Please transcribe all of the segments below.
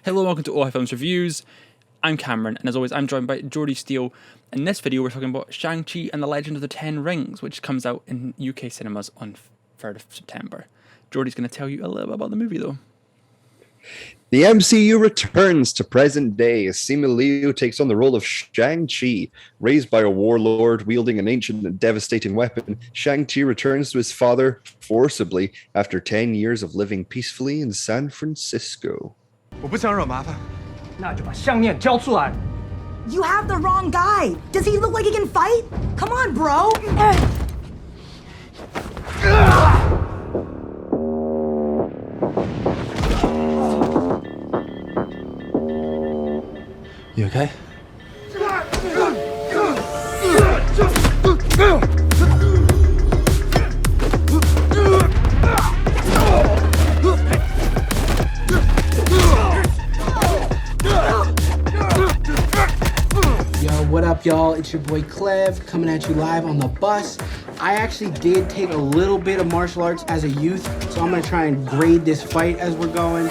Hello, welcome to OI Films Reviews. I'm Cameron, and as always, I'm joined by Jordi Steele. In this video, we're talking about Shang-Chi and the Legend of the Ten Rings, which comes out in UK cinemas on 3rd of September. Jordi's going to tell you a little bit about the movie, though. The MCU returns to present day as Simu Liu takes on the role of Shang-Chi. Raised by a warlord wielding an ancient and devastating weapon, Shang-Chi returns to his father forcibly after 10 years of living peacefully in San Francisco. 我不想惹麻烦。那就把项链交出来。 You have the wrong guy. Does he look like he can fight? Come on, bro. You okay? What up, y'all? It's your boy Clev coming at you live on the bus. I actually did take a little bit of martial arts as a youth, so I'm gonna try and grade this fight as we're going.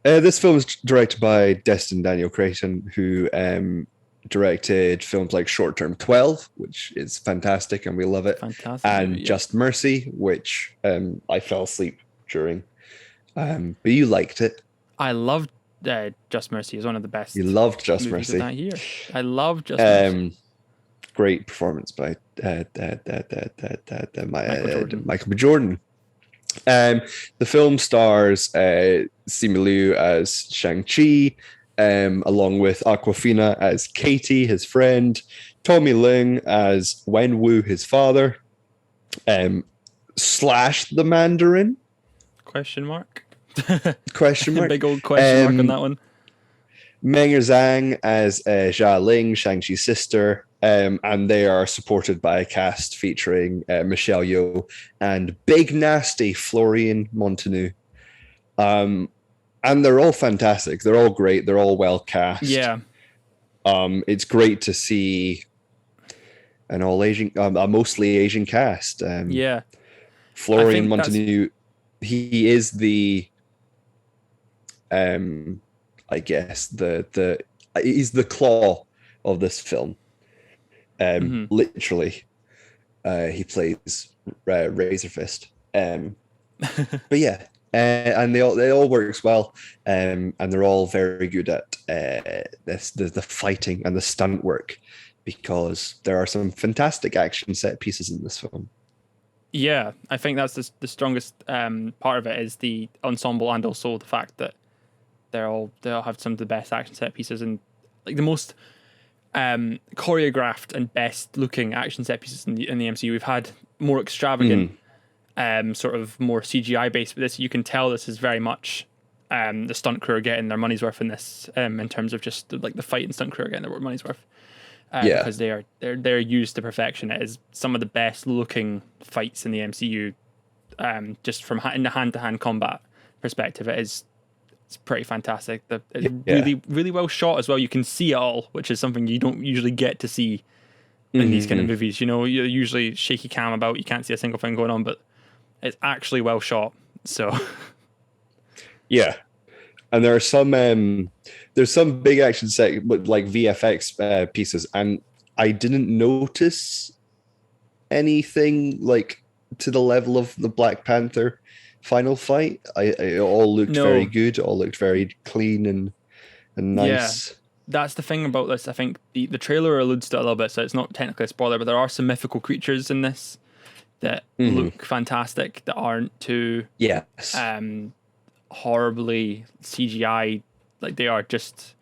This film is directed by Destin Daniel Creighton, who directed films like Short Term 12, which is fantastic and we love it. Fantastic. And movie, yeah. Just Mercy, which I fell asleep during. But you liked it. I loved Just Mercy. It was one of the best. You loved Just movies Mercy. of that year. I loved Just Mercy. Great performance by Michael B. Jordan. The film stars Simu Liu as Shang-Chi, along with Awkwafina as Katie, his friend, Tommy Ling as Wenwu, his father, Slash the Mandarin? Question mark? Question mark. Big old question mark on that one. Meng'er Zhang as Xia Ling, Shang-Chi's sister, and they are supported by a cast featuring Michelle Yeoh and Big Nasty Florian Montanou. And they're all fantastic. They're all great. They're all well cast. Yeah. It's great to see an all Asian, a mostly Asian cast. Yeah. Florian Montanou, he is the, I guess he's the claw of this film. Literally, he plays Razor Fist. But yeah. And they all works well, and they're all very good at the fighting and the stunt work, because there are some fantastic action set pieces in this film. Yeah, I think that's the strongest part of it is the ensemble, and also the fact that they all have some of the best action set pieces and like the most choreographed and best looking action set pieces in the MCU. We've had more extravagant. Sort of more CGI based, but this, you can tell this is very much the stunt crew are getting their money's worth in this, in terms of just like the fight and stunt crew are getting their money's worth. Because they're used to perfection. It is some of the best looking fights in the MCU. Just from in the hand to hand combat perspective, it's pretty fantastic. It's really well shot as well. You can see it all, which is something you don't usually get to see in these kind of movies. You know, you're usually shaky cam about, you can't see a single thing going on, but it's actually well shot. So yeah, and there are some there's some big action set with like VFX pieces, and I didn't notice anything like to the level of the Black Panther final fight. It all looked very good. It all looked very clean and nice. Yeah. That's the thing about this. I think the trailer alludes to it a little bit, so it's not technically a spoiler, but there are some mythical creatures in this that look fantastic, that aren't too horribly CGI. Like, they are just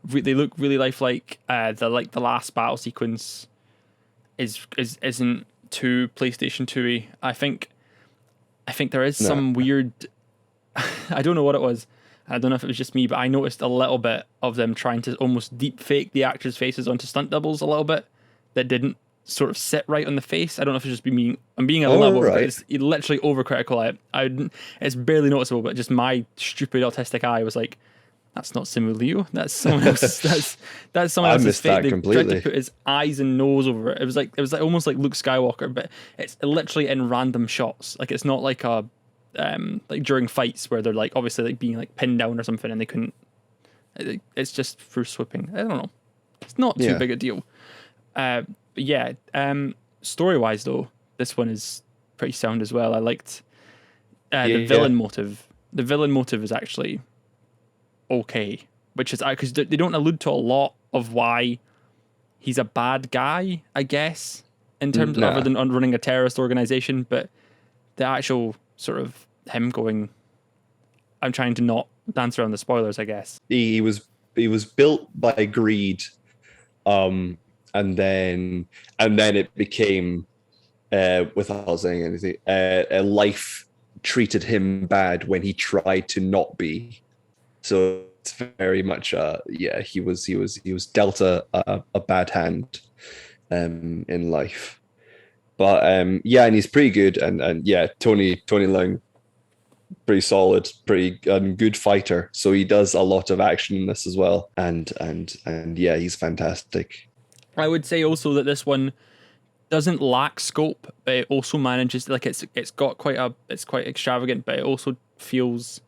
they look really lifelike. The last battle sequence isn't too PlayStation 2-y. I think there is some weird I don't know what it was. I don't know if it was just me, but I noticed a little bit of them trying to almost deep fake the actors' faces onto stunt doubles a little bit that didn't sort of sit right on the face. I don't know if it's just I'm being a level, right. But it's literally overcritical. It's barely noticeable, but just my stupid autistic eye was like, That's not Simu Liu. That's someone else. That's someone else's missed fate. that They completely. tried to put his eyes and nose over it. It was like almost like Luke Skywalker, but it's literally in random shots. Like it's not like a like during fights where they're like obviously like being like pinned down or something and they couldn't. It's just for swooping. I don't know. It's not too big a deal. But yeah. Story wise though, this one is pretty sound as well. I liked the villain motive. The villain motive is actually okay, which is because they don't allude to a lot of why he's a bad guy, I guess, in terms other than running a terrorist organization. But the actual sort of him going, I'm trying to not dance around the spoilers, I guess. He was built by greed, and then it became, without saying anything, a life treated him bad when he tried to not be. So it's very much he was dealt a bad hand in life. But and he's pretty good, and Tony Leung, pretty solid, pretty good fighter. So he does a lot of action in this as well, and he's fantastic. I would say also that this one doesn't lack scope, but it also manages it's quite extravagant, but it also feels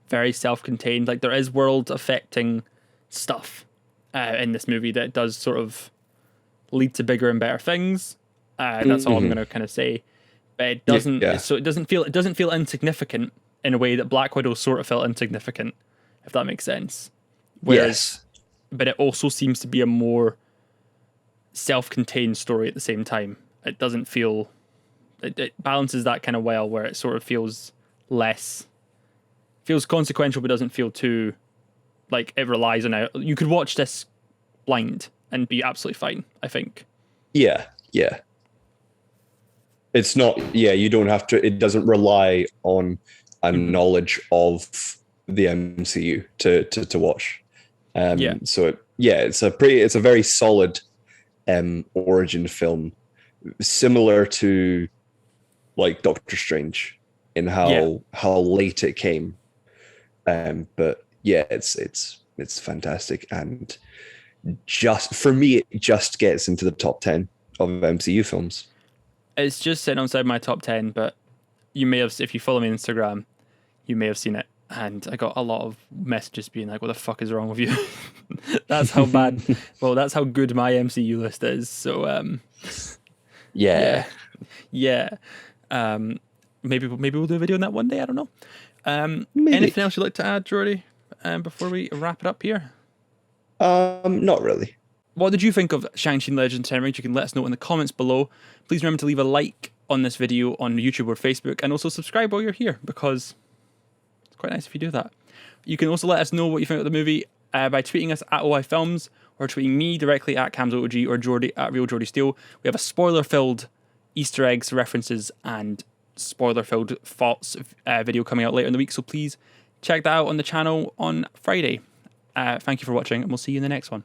very self-contained. Like there is world-affecting stuff in this movie that does sort of lead to bigger and better things. That's all I'm going to kind of say. But it doesn't. So it doesn't feel insignificant in a way that Black Widow sort of felt insignificant, if that makes sense. Whereas, but it also seems to be a more self-contained story at the same time. It doesn't feel. It balances that kind of well, where it sort of feels consequential, but doesn't feel too like it relies on it. You could watch this blind and be absolutely fine, I think. Yeah. It's not. Yeah, you don't have to. It doesn't rely on a knowledge of the MCU to watch. So it's a very solid origin film, similar to like Doctor Strange in how late it came. But yeah, it's fantastic, and just for me, it just gets into the top 10 of MCU films. It's just sitting outside my top 10, but you may have, if you follow me on Instagram, you may have seen it. And I got a lot of messages being like, what the fuck is wrong with you? That's how bad. Well, that's how good my MCU list is. So, yeah. Maybe we'll do a video on that one day. I don't know. Anything else you'd like to add, Jordi, before we wrap it up here? Not really. What did you think of Shang-Chi and Legends of Ten Rings? You can let us know in the comments below. Please remember to leave a like on this video on YouTube or Facebook, and also subscribe while you're here, because it's quite nice if you do that. You can also let us know what you think of the movie by tweeting us at OI Films, or tweeting me directly at CamsOG, or Jordi at Real Jordi Steele. We have a spoiler-filled Easter eggs, references, and spoiler-filled thoughts video coming out later in the week, so please check that out on the channel on Friday. Thank you for watching, and we'll see you in the next one.